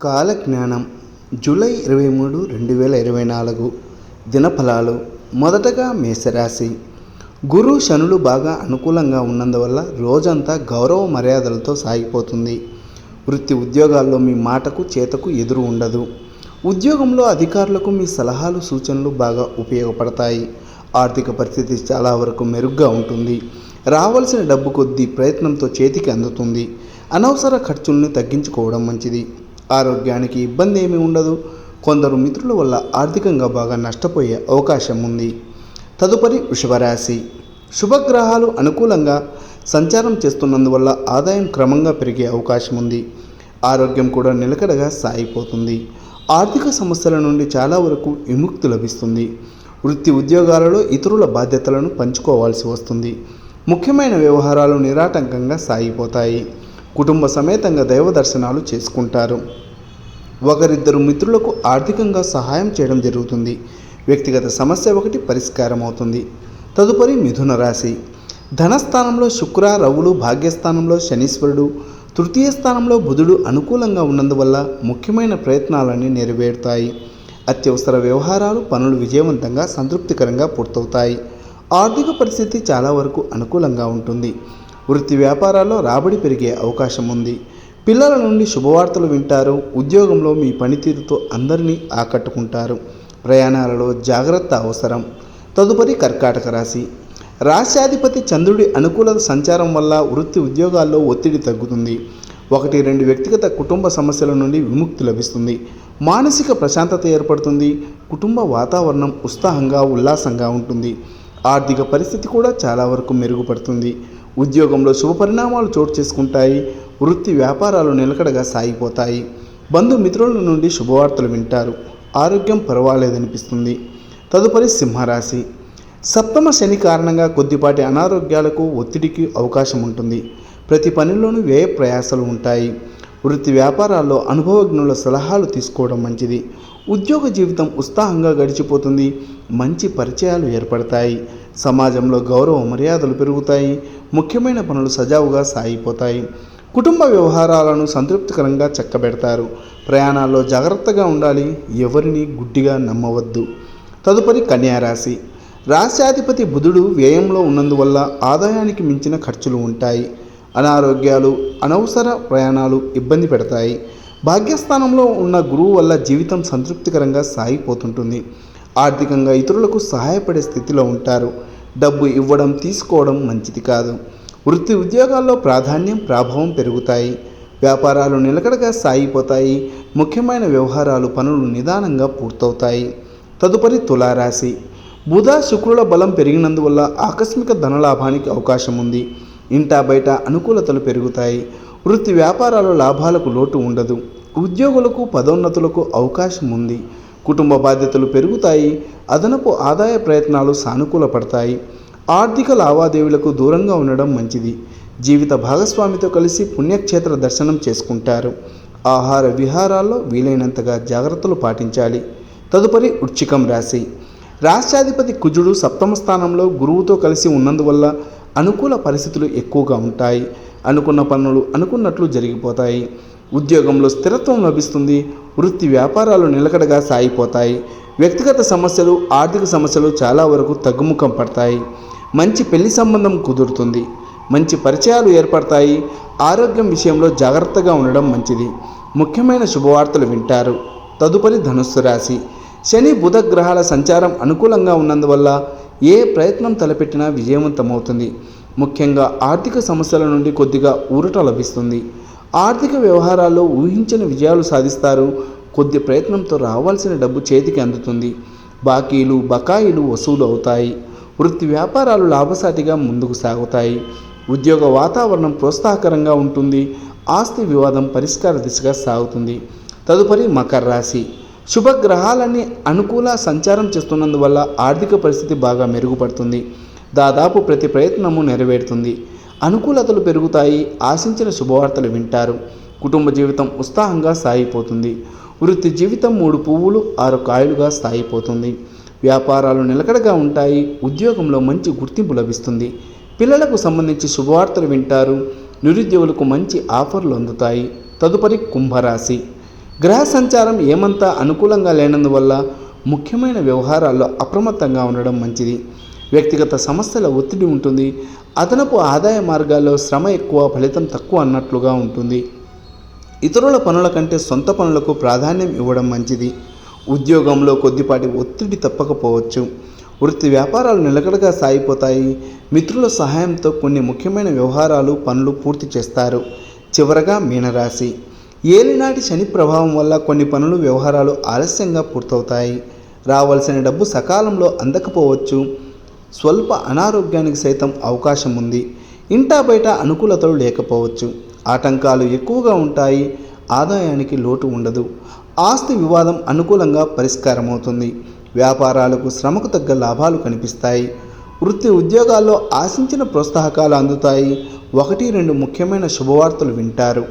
కాలజ్ఞానం జూలై 23, 2024 దినఫలాలు. మొదటగా మేషరాశి. గురు శనులు బాగా అనుకూలంగా ఉన్నందువల్ల రోజంతా గౌరవ మర్యాదలతో సాగిపోతుంది. వృత్తి ఉద్యోగాల్లో మీ మాటకు చేతకు ఎదురు ఉండదు. ఉద్యోగంలో అధికారులకు మీ సలహాలు సూచనలు బాగా ఉపయోగపడతాయి. ఆర్థిక పరిస్థితి చాలా వరకు మెరుగ్గా ఉంటుంది. రావాల్సిన డబ్బు కొద్ది ప్రయత్నంతో చేతికి అందుతుంది. అనవసర ఖర్చుల్ని తగ్గించుకోవడం మంచిది. ఆరోగ్యానికి ఇబ్బంది ఏమీ ఉండదు. కొందరు మిత్రుల వల్ల ఆర్థికంగా బాగా నష్టపోయే అవకాశం ఉంది. తదుపరి వృషభరాశి. శుభగ్రహాలు అనుకూలంగా సంచారం చేస్తున్నందువల్ల ఆదాయం క్రమంగా పెరిగే అవకాశం ఉంది. ఆరోగ్యం కూడా నిలకడగా సాగిపోతుంది. ఆర్థిక సమస్యల నుండి చాలా వరకు విముక్తి లభిస్తుంది. వృత్తి ఉద్యోగాలలో ఇతరుల బాధ్యతలను పంచుకోవాల్సి వస్తుంది. ముఖ్యమైన వ్యవహారాలు నిరాటంకంగా సాగిపోతాయి. కుటుంబ సమేతంగా దైవ దర్శనాలు చేసుకుంటారు. ఒకరిద్దరు మిత్రులకు ఆర్థికంగా సహాయం చేయడం జరుగుతుంది. వ్యక్తిగత సమస్య ఒకటి పరిష్కారం అవుతుంది. తదుపరి మిథున రాశి. ధనస్థానంలో శుక్ర, రవులు, భాగ్యస్థానంలో శనీశ్వరుడు, తృతీయ స్థానంలో బుధుడు అనుకూలంగా ఉన్నందువల్ల ముఖ్యమైన ప్రయత్నాలన్నీ నెరవేరుతాయి. అత్యవసర వ్యవహారాలు పనులు విజయవంతంగా సంతృప్తికరంగా పూర్తవుతాయి. ఆర్థిక పరిస్థితి చాలా వరకు అనుకూలంగా ఉంటుంది. వృత్తి వ్యాపారాల్లో రాబడి పెరిగే అవకాశం ఉంది. పిల్లల నుండి శుభవార్తలు వింటారు. ఉద్యోగంలో మీ పనితీరుతో అందరినీ ఆకట్టుకుంటారు. ప్రయాణాలలో జాగ్రత్త అవసరం. తదుపరి కర్కాటక రాశి. రాశ్యాధిపతి చంద్రుడి అనుకూల సంచారం వల్ల వృత్తి ఉద్యోగాల్లో ఒత్తిడి తగ్గుతుంది. 1-2 వ్యక్తిగత కుటుంబ సమస్యల నుండి విముక్తి లభిస్తుంది. మానసిక ప్రశాంతత ఏర్పడుతుంది. కుటుంబ వాతావరణం ఉత్సాహంగా ఉల్లాసంగా ఉంటుంది. ఆర్థిక పరిస్థితి కూడా చాలా వరకు మెరుగుపడుతుంది. ఉద్యోగంలో శుభ పరిణామాలు చోటు చేసుకుంటాయి. వృత్తి వ్యాపారాలు నిలకడగా సాగిపోతాయి. బంధుమిత్రుల నుండి శుభవార్తలు వింటారు. ఆరోగ్యం పర్వాలేదనిపిస్తుంది. తదుపరి సింహరాశి. సప్తమ శని కారణంగా కొద్దిపాటి అనారోగ్యాలకు ఒత్తిడికి అవకాశం ఉంటుంది. ప్రతి పనిలోనూ వ్యయ ప్రయాసాలు ఉంటాయి. వృత్తి వ్యాపారాల్లో అనుభవజ్ఞుల సలహాలు తీసుకోవడం మంచిది. ఉద్యోగ జీవితం ఉత్సాహంగా గడిచిపోతుంది. మంచి పరిచయాలు ఏర్పడతాయి. సమాజంలో గౌరవ మర్యాదలు పెరుగుతాయి. ముఖ్యమైన పనులు సజావుగా సాగిపోతాయి. కుటుంబ వ్యవహారాలను సంతృప్తికరంగా చక్కబెడతారు. ప్రయాణాల్లో జాగ్రత్తగా ఉండాలి. ఎవరిని గుడ్డిగా నమ్మవద్దు. తదుపరి కన్యారాశి. రాశ్యాధిపతి బుధుడు వ్యయంలో ఉన్నందువల్ల ఆదాయానికి మించిన ఖర్చులు ఉంటాయి. అనారోగ్యాలు, అనవసర ప్రయాణాలు ఇబ్బంది పెడతాయి. భాగ్యస్థానంలో ఉన్న గురువు వల్ల జీవితం సంతృప్తికరంగా సాగిపోతుంటుంది. ఆర్థికంగా ఇతరులకు సహాయపడే స్థితిలో ఉంటారు. డబ్బు ఇవ్వడం తీసుకోవడం మంచిది కాదు. వృత్తి ఉద్యోగాల్లో ప్రాధాన్యం ప్రభావం పెరుగుతాయి. వ్యాపారాలు నిలకడగా సాగిపోతాయి. ముఖ్యమైన వ్యవహారాలు పనులు నిదానంగా పూర్తవుతాయి. తదుపరి తులారాశి. బుధ శుక్రుల బలం పెరిగినందువల్ల ఆకస్మిక ధనలాభానికి అవకాశం ఉంది. ఇంటా బయట అనుకూలతలు పెరుగుతాయి. వృత్తి వ్యాపారాల లాభాలకు లోటు ఉండదు. ఉద్యోగులకు పదోన్నతులకు అవకాశం ఉంది. కుటుంబ బాధ్యతలు పెరుగుతాయి. అదనపు ఆదాయ ప్రయత్నాలు సానుకూలపడతాయి. ఆర్థిక లావాదేవీలకు దూరంగా ఉండడం మంచిది. జీవిత భాగస్వామితో కలిసి పుణ్యక్షేత్ర దర్శనం చేసుకుంటారు. ఆహార విహారాల్లో వీలైనంతగా జాగ్రత్తలు పాటించాలి. తదుపరి వృశ్చికం రాశి. రాష్ట్రాధిపతి కుజుడు సప్తమ స్థానంలో గురువుతో కలిసి ఉన్నందువల్ల అనుకూల పరిస్థితులు ఎక్కువగా ఉంటాయి. అనుకున్న పనులు అనుకున్నట్లు జరిగిపోతాయి. ఉద్యోగంలో స్థిరత్వం లభిస్తుంది. వృత్తి వ్యాపారాలు నిలకడగా సాగిపోతాయి. వ్యక్తిగత సమస్యలు, ఆర్థిక సమస్యలు చాలా వరకు తగ్గుముఖం పడతాయి. మంచి పెళ్లి సంబంధం కుదురుతుంది. మంచి పరిచయాలు ఏర్పడతాయి. ఆరోగ్యం విషయంలో జాగ్రత్తగా ఉండడం మంచిది. ముఖ్యమైన శుభవార్తలు వింటారు. తదుపరి ధనుస్సు రాశి. శని బుధ గ్రహాల సంచారం అనుకూలంగా ఉన్నందువల్ల ఏ ప్రయత్నం తలపెట్టినా విజయవంతమవుతుంది. ముఖ్యంగా ఆర్థిక సమస్యల నుండి కొద్దిగా ఊరట లభిస్తుంది. ఆర్థిక వ్యవహారాల్లో ఊహించని విజయాలు సాధిస్తారు. కొద్ది ప్రయత్నంతో రావాల్సిన డబ్బు చేతికి అందుతుంది. బాకీలు బకాయిలు వసూలు అవుతాయి. వృత్తి వ్యాపారాలు లాభసాటిగా ముందుకు సాగుతాయి. ఉద్యోగ వాతావరణం ప్రోత్సాహకరంగా ఉంటుంది. ఆస్తి వివాదం పరిష్కార దిశగా సాగుతుంది. తదుపరి మకర రాశి. శుభగ్రహాలన్నీ అనుకూల సంచారం చేస్తున్నందువల్ల ఆర్థిక పరిస్థితి బాగా మెరుగుపడుతుంది. దాదాపు ప్రతి ప్రయత్నము నెరవేరుతుంది. అనుకూలతలు పెరుగుతాయి. ఆశించిన శుభవార్తలు వింటారు. కుటుంబ జీవితం ఉత్సాహంగా సాగిపోతుంది. వృత్తి జీవితం 3 పువ్వులు 6 కాయలుగా సాగిపోతుంది. వ్యాపారాలు నిలకడగా ఉంటాయి. ఉద్యోగంలో మంచి గుర్తింపు లభిస్తుంది. పిల్లలకు సంబంధించి శుభవార్తలు వింటారు. నిరుద్యోగులకు మంచి ఆఫర్లు అందుతాయి. తదుపరి కుంభరాశి. గ్రహ సంచారం ఏమంతా అనుకూలంగా లేనందువల్ల ముఖ్యమైన వ్యవహారాల్లో అప్రమత్తంగా ఉండడం మంచిది. వ్యక్తిగత సమస్యల ఒత్తిడి ఉంటుంది. అదనపు ఆదాయ మార్గాల్లో శ్రమ ఎక్కువ, ఫలితం తక్కువ అన్నట్లుగా ఉంటుంది. ఇతరుల పనుల కంటే సొంత పనులకు ప్రాధాన్యం ఇవ్వడం మంచిది. ఉద్యోగంలో కొద్దిపాటి ఒత్తిడి తప్పకపోవచ్చు. వృత్తి వ్యాపారాలు నిలకడగా సాగిపోతాయి. మిత్రుల సహాయంతో కొన్ని ముఖ్యమైన వ్యవహారాలు, పనులు పూర్తి చేస్తారు. చివరగా మీనరాశి. ఏలినాటి శని ప్రభావం వల్ల కొన్ని పనులు, వ్యవహారాలు ఆలస్యంగా పూర్తవుతాయి. రావాల్సిన డబ్బు సకాలంలో అందకపోవచ్చు. స్వల్ప అనారోగ్యానికి సైతం అవకాశం ఉంది. ఇంటా బయట అనుకూలతలు లేకపోవచ్చు. ఆటంకాలు ఎక్కువగా ఉంటాయి. ఆదాయానికి లోటు ఉండదు. ఆస్తి వివాదం అనుకూలంగా పరిష్కారమవుతుంది. వ్యాపారాలకు శ్రమకు తగ్గ లాభాలు కనిపిస్తాయి. వృత్తి ఉద్యోగాల్లో ఆశించిన ప్రోత్సాహకాలు అందుతాయి. 1-2 ముఖ్యమైన శుభవార్తలు వింటారు.